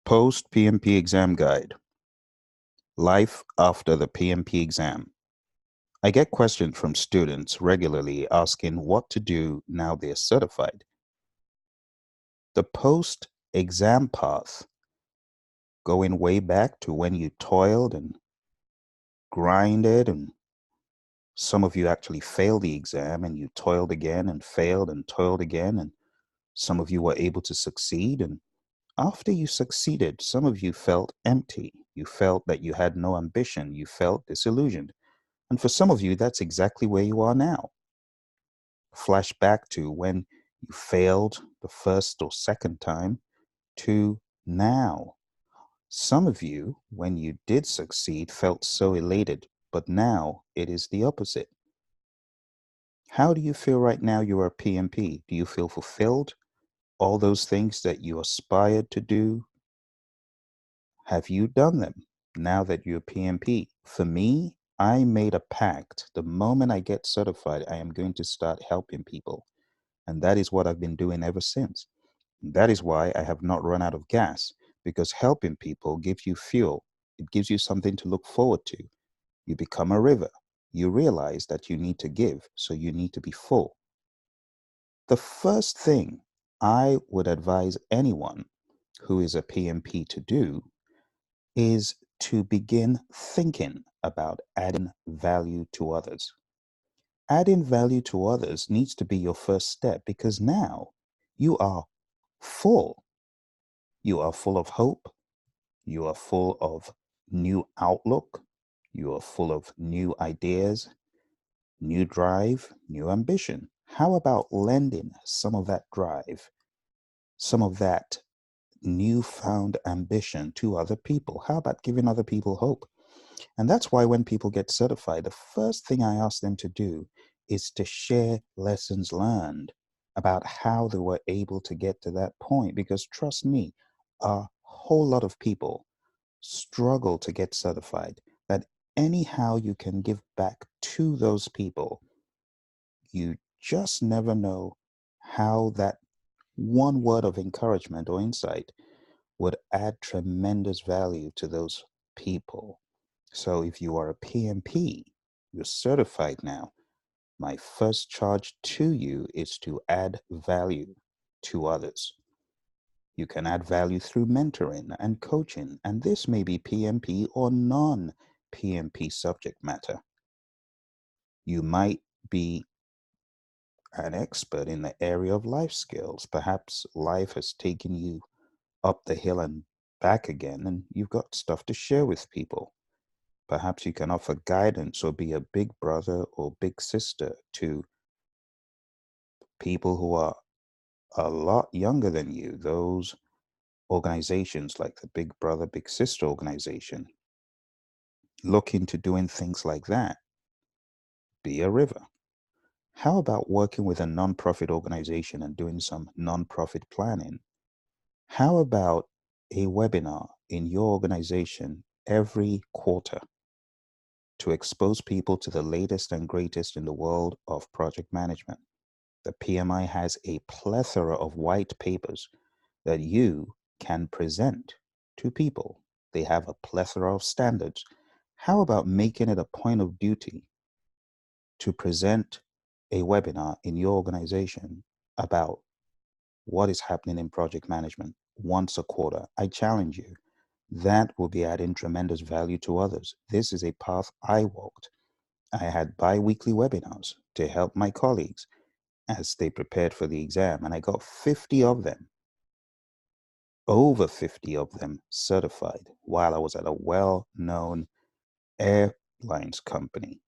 Post-PMP exam guide. Life after the PMP exam. I get questions from students regularly asking what to do now they're certified. The post-exam path, going way back to when you toiled and grinded, and some of you actually failed the exam and you toiled again and failed and toiled again, and some of you were able to succeed, and after you succeeded, some of you felt empty. You felt that you had no ambition. You felt disillusioned. And for some of you, that's exactly where you are now. Flash back to when you failed the first or second time to now. Some of you, when you did succeed, felt so elated, but now it is the opposite. How do you feel right now you are a PMP? Do you feel fulfilled? All those things that you aspired to do, have you done them now that you're PMP? For me, I made a pact. The moment I get certified, I am going to start helping people. And that is what I've been doing ever since. That is why I have not run out of gas, because helping people gives you fuel. It gives you something to look forward to. You become a river. You realize that you need to give, so you need to be full. The first thing I would advise anyone who is a PMP to do is to begin thinking about adding value to others. Adding value to others needs to be your first step, because now you are full. You are full of hope. You are full of new outlook. You are full of new ideas, new drive, new ambition. How about lending some of that drive, some of that newfound ambition to other people? How about giving other people hope? And that's why when people get certified, the first thing I ask them to do is to share lessons learned about how they were able to get to that point. Because trust me, a whole lot of people struggle to get certified. That anyhow you can give back to those people, you just never know how that one word of encouragement or insight would add tremendous value to those people. So if you are a PMP, you're certified now, my first charge to you is to add value to others. You can add value through mentoring and coaching, and this may be PMP or non-PMP subject matter. You might be an expert in the area of life skills. Perhaps life has taken you up the hill and back again, and you've got stuff to share with people. Perhaps you can offer guidance or be a big brother or big sister to people who are a lot younger than you. Those organizations like the Big Brother, Big Sister organization look into doing things like that. Be a river. How about working with a nonprofit organization and doing some nonprofit planning? How about a webinar in your organization every quarter to expose people to the latest and greatest in the world of project management? The PMI has a plethora of white papers that you can present to people. They have a plethora of standards. How about making it a point of duty to present a webinar in your organization about what is happening in project management once a quarter? I challenge you. That will be adding tremendous value to others. This is a path I walked. I had bi-weekly webinars to help my colleagues as they prepared for the exam, and I got 50 of them, over 50 of them certified while I was at a well-known airlines company.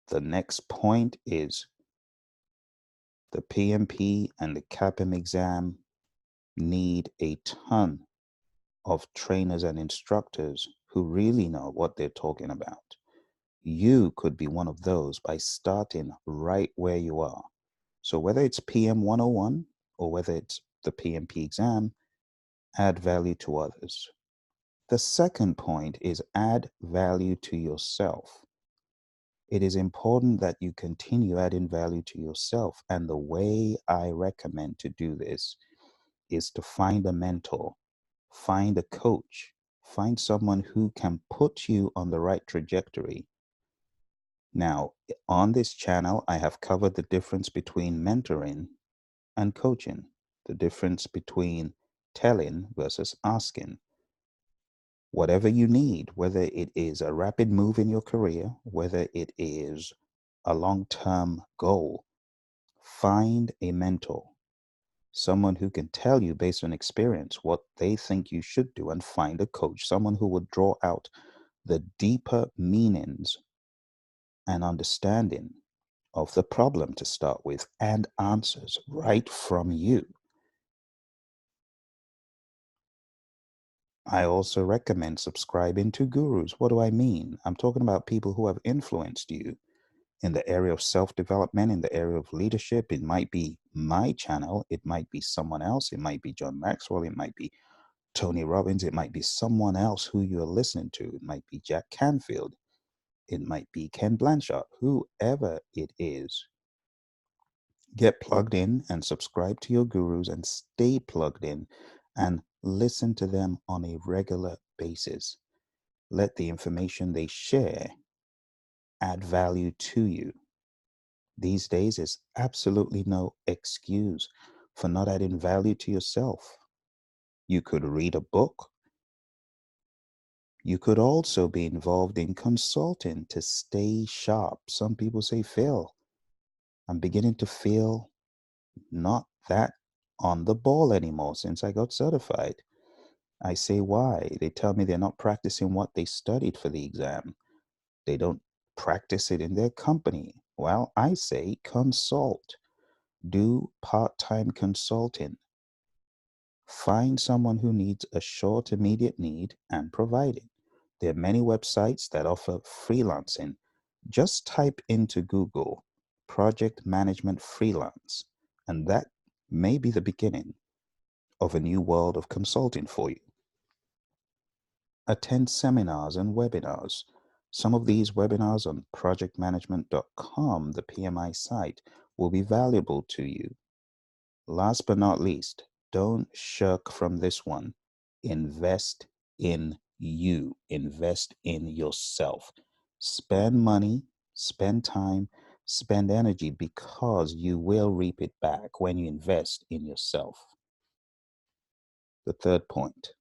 The next point is the PMP and the CAPM exam need a ton of trainers and instructors who really know what they're talking about. You could be one of those by starting right where you are. So whether it's PM 101 or whether it's the PMP exam, add value to others. The second point is add value to yourself. It is important that you continue adding value to yourself. And the way I recommend to do this is to find a mentor. Find a coach. Find someone who can put you on the right trajectory. Now, on this channel, I have covered the difference between mentoring and coaching, the difference between telling versus asking. Whatever you need, whether it is a rapid move in your career, whether it is a long term goal, find a mentor, someone who can tell you based on experience what they think you should do, and find a coach, someone who will draw out the deeper meanings and understanding of the problem to start with and answers right from you. I also recommend subscribing to gurus. What do I mean? I'm talking about people who have influenced you in the area of self-development, in the area of leadership. It might be my channel, it might be someone else, it might be John Maxwell, it might be Tony Robbins, it might be someone else who you're listening to, it might be Jack Canfield, it might be Ken Blanchard, whoever it is. Get plugged in and subscribe to your gurus and stay plugged in and listen to them on a regular basis. Let the information they share add value to you. These days, is absolutely no excuse for not adding value to yourself. You could read a book. You could also be involved in consulting to stay sharp. Some people say, Phil, I'm beginning to feel not that on the ball anymore since I got certified. I say, why? They tell me they're not practicing what they studied for the exam. They don't practice it in their company. Well, I say consult. Do part-time consulting. Find someone who needs a short, immediate need and provide it. There are many websites that offer freelancing. Just type into Google project management freelance, and that may be the beginning of a new world of consulting for you. Attend seminars and webinars. Some of these webinars on projectmanagement.com, the PMI site, will be valuable to you. Last but not least, don't shirk from this one. Invest in you. Invest in yourself. Spend money, spend time, spend energy, because you will reap it back when you invest in yourself. The third point,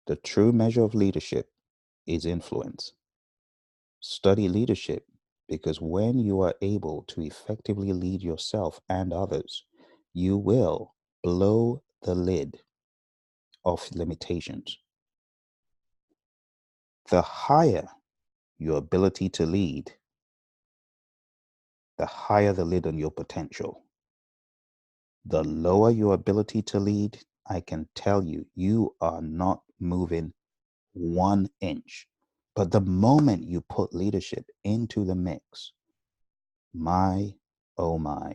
the true measure of leadership is influence. Study leadership, because when you are able to effectively lead yourself and others, you will blow the lid off limitations. The higher your ability to lead, the higher the lid on your potential. The lower your ability to lead, I can tell you, you are not moving 1 inch. But the moment you put leadership into the mix, my, oh my,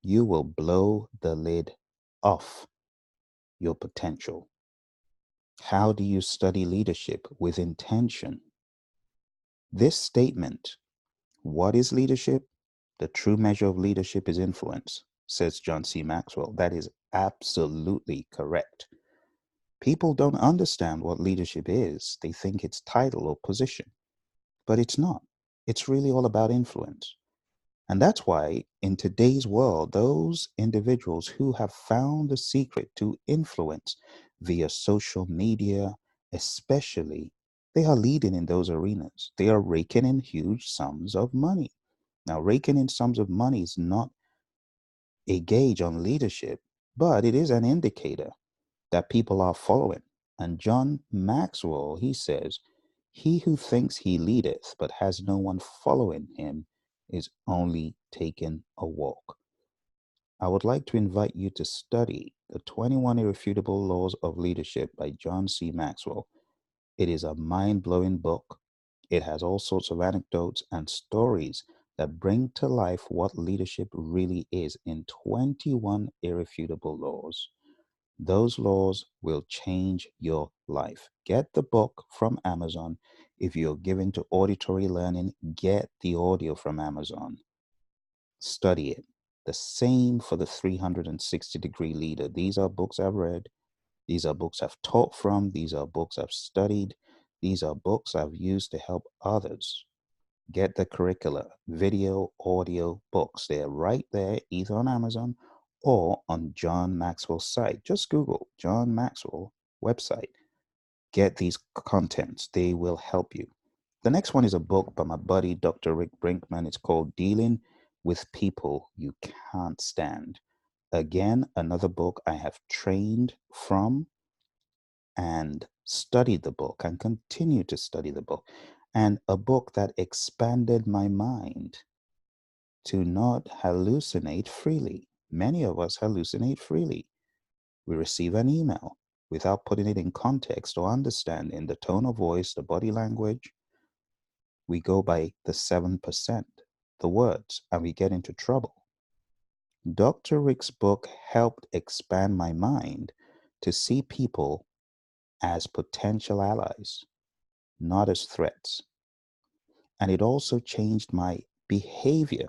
you will blow the lid off your potential. How do you study leadership? With intention. This statement, what is leadership? The true measure of leadership is influence, says John C. Maxwell. That is absolutely correct. People don't understand what leadership is. They think it's title or position, but it's not. It's really all about influence. And that's why in today's world, those individuals who have found the secret to influence via social media, especially, they are leading in those arenas. They are raking in huge sums of money. Now, raking in sums of money is not a gauge on leadership, but it is an indicator that people are following. And John Maxwell, he says, he who thinks he leadeth but has no one following him is only taking a walk. I would like to invite you to study The 21 Irrefutable Laws of Leadership by John C. Maxwell. It is a mind-blowing book. It has all sorts of anecdotes and stories that bring to life what leadership really is in 21 irrefutable laws. Those laws will change your life. Get the book from Amazon. If you're given to auditory learning, get the audio from Amazon. Study it. The same for the 360-degree leader. These are books I've read. These are books I've taught from. These are books I've studied. These are books I've used to help others get the curricula, video, audio books. They're right there, either on Amazon or on John Maxwell's site. Just Google John Maxwell website. Get these contents. They will help you. The next one is a book by my buddy, Dr. Rick Brinkman. It's called Dealing with People You Can't Stand. Again, another book I have trained from and studied the book and continue to study the book. And a book that expanded my mind to not hallucinate freely. Many of us hallucinate freely. We receive an email without putting it in context or understanding the tone of voice, the body language. We go by the 7%, the words, and we get into trouble. Dr. Rick's book helped expand my mind to see people as potential allies, not as threats. And it also changed my behavior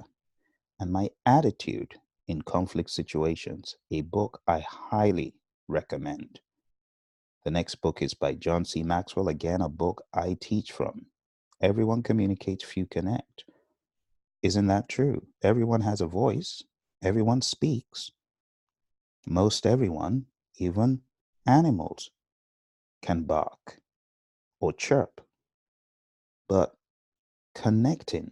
and my attitude in conflict situations, a book I highly recommend. The next book is by John C. Maxwell, again, a book I teach from. Everyone communicates, few connect. Isn't that true? Everyone has a voice, everyone speaks. Most everyone, even animals, can bark or chirp. But connecting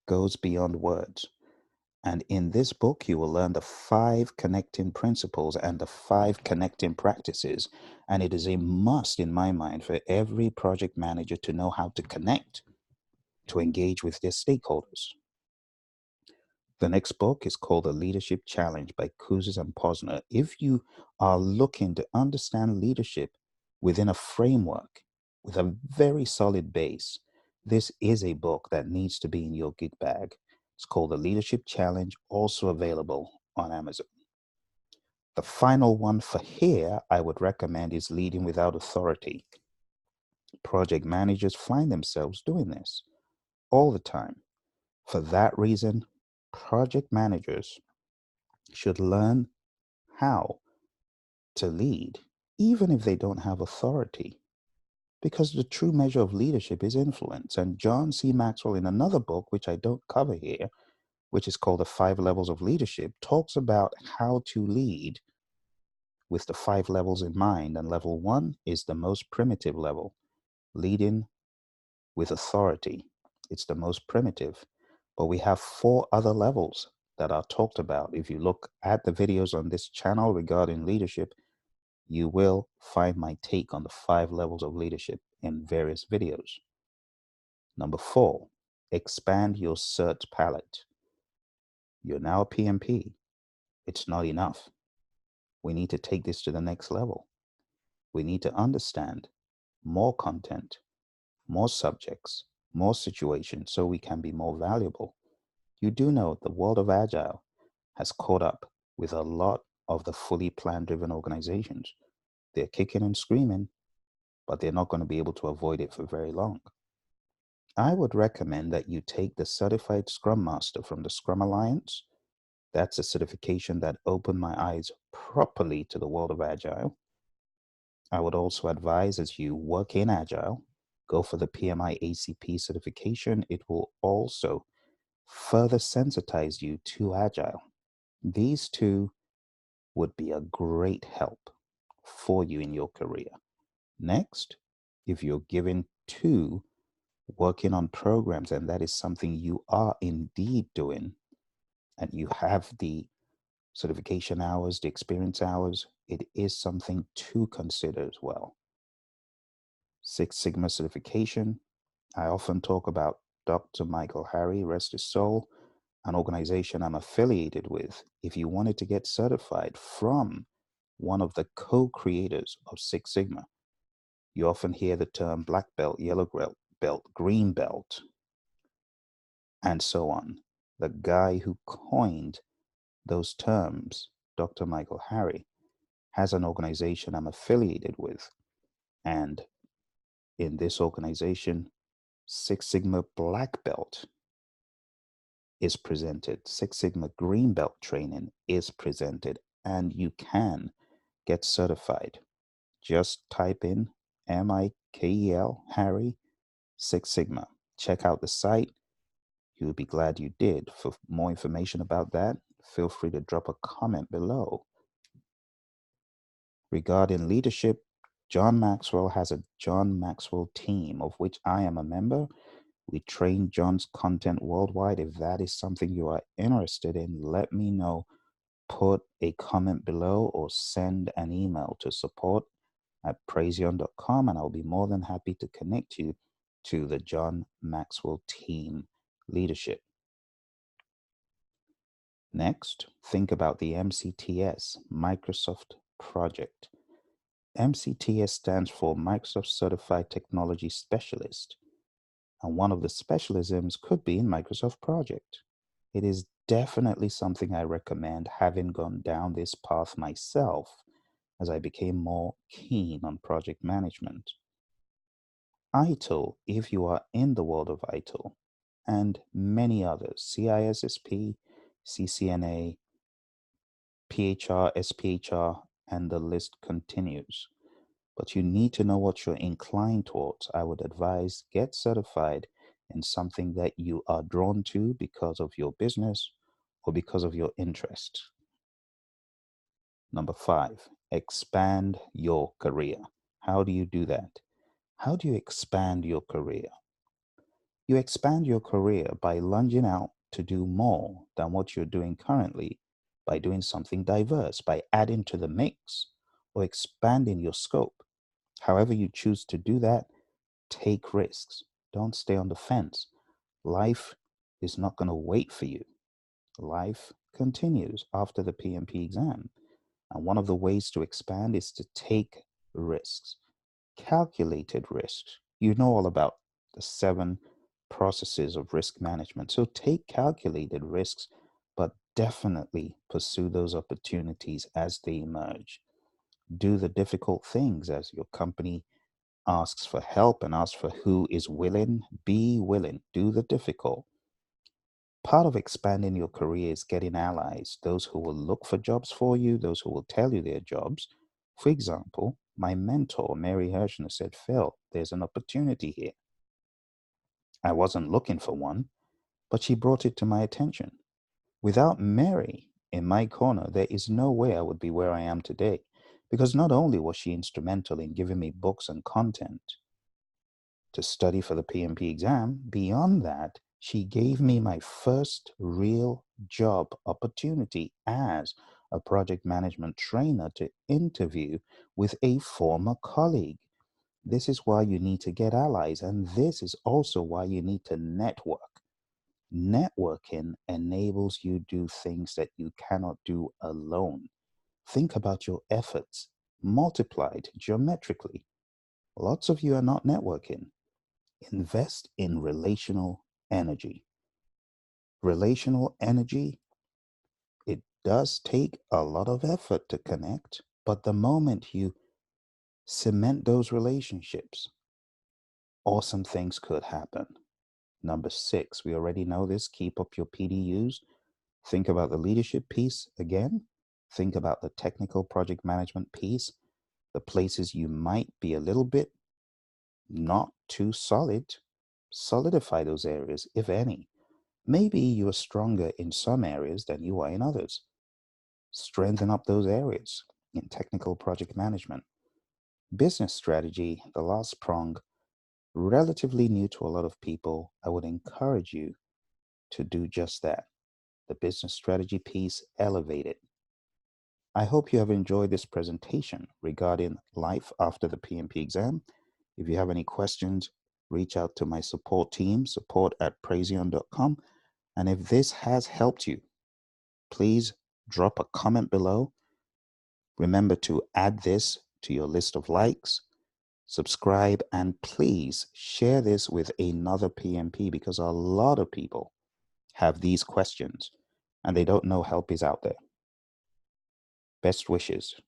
goes beyond words. And in this book, you will learn the 5 connecting principles and the 5 connecting practices. And it is a must, in my mind, for every project manager to know how to connect, to engage with their stakeholders. The next book is called The Leadership Challenge by Kouzes and Posner. If you are looking to understand leadership within a framework with a very solid base, this is a book that needs to be in your gig bag. It's called The Leadership Challenge, also available on Amazon. The final one for here I would recommend is Leading Without Authority. Project managers find themselves doing this all the time. For that reason, project managers should learn how to lead, even if they don't have authority. Because the true measure of leadership is influence. And John C. Maxwell, in another book, which I don't cover here, which is called The 5 Levels of Leadership, talks about how to lead with the 5 levels in mind. And level 1 is the most primitive level, leading with authority. It's the most primitive. But we have 4 other levels that are talked about. If you look at the videos on this channel regarding leadership, you will find my take on the 5 levels of leadership in various videos. Number 4, expand your cert palette. You're now a PMP. It's not enough. We need to take this to the next level. We need to understand more content, more subjects, more situations so we can be more valuable. You do know the world of Agile has caught up with a lot of the fully plan-driven organizations. They're kicking and screaming, but they're not going to be able to avoid it for very long. I would recommend that you take the Certified Scrum Master from the Scrum Alliance. That's a certification that opened my eyes properly to the world of Agile. I would also advise, as you work in Agile, go for the PMI ACP certification. It will also further sensitize you to Agile. These two would be a great help for you in your career. Next, if you're given to working on programs and that is something you are indeed doing, and you have the certification hours, the experience hours, it is something to consider as well. 6 Sigma certification. I often talk about Dr. Michael Harry, rest his soul, an organization I'm affiliated with. If you wanted to get certified from one of the co-creators of 6 Sigma, you often hear the term black belt, yellow belt, green belt, and so on. The guy who coined those terms, Dr. Michael Harry, has an organization I'm affiliated with. And in this organization, 6 Sigma Black Belt is presented. 6 Sigma Green Belt training is presented, and you can get certified. Just type in Mikel, Harry, Six Sigma. Check out the site. You'll be glad you did. For more information about that, feel free to drop a comment below. Regarding leadership, John Maxwell has a John Maxwell team, of which I am a member. We train John's content worldwide. If that is something you are interested in, let me know. Put a comment below or send an email to support@praizion.com, and I'll be more than happy to connect you to the John Maxwell team leadership. Next, think about the MCTS, Microsoft Project. MCTS stands for Microsoft Certified Technology Specialist, and one of the specialisms could be in Microsoft Project. It is definitely something I recommend, having gone down this path myself as I became more keen on project management. ITIL, if you are in the world of ITIL, and many others, CISSP, CCNA, PHR, SPHR, and the list continues. But you need to know what you're inclined towards. I would advise get certified in something that you are drawn to because of your business or because of your interest. Number 5, expand your career. How do you do that? How do you expand your career? You expand your career by lunging out to do more than what you're doing currently, by doing something diverse, by adding to the mix, or expanding your scope. However you choose to do that, take risks. Don't stay on the fence. Life is not going to wait for you. Life continues after the PMP exam. And one of the ways to expand is to take risks, calculated risks. You know all about the 7 processes of risk management. So take calculated risks, but definitely pursue those opportunities as they emerge. Do the difficult things as your company asks for help and asks for who is willing. Be willing. Do the difficult. Part of expanding your career is getting allies, those who will look for jobs for you, those who will tell you their jobs. For example, my mentor, Mary Hirschner, said, Phil, there's an opportunity here. I wasn't looking for one, but she brought it to my attention. Without Mary in my corner, there is no way I would be where I am today, because not only was she instrumental in giving me books and content to study for the PMP exam, beyond that, she gave me my first real job opportunity as a project management trainer to interview with a former colleague. This is why you need to get allies, and this is also why you need to network. Networking enables you to do things that you cannot do alone. Think about your efforts multiplied geometrically. Lots of you are not networking. Invest in relational energy. Relational energy, it does take a lot of effort to connect, but the moment you cement those relationships, awesome things could happen. Number 6, we already know this, keep up your PDUs. Think about the leadership piece again. Think about the technical project management piece, the places you might be a little bit not too solid. Solidify those areas, if any. Maybe you are stronger in some areas than you are in others. Strengthen up those areas in technical project management. Business strategy, the last prong, relatively new to a lot of people. I would encourage you to do just that. The business strategy piece, elevate it. I hope you have enjoyed this presentation regarding life after the PMP exam. If you have any questions, reach out to my support team, support@praizion.com. And if this has helped you, please drop a comment below. Remember to add this to your list of likes, subscribe, and please share this with another PMP, because a lot of people have these questions and they don't know help is out there. Best wishes.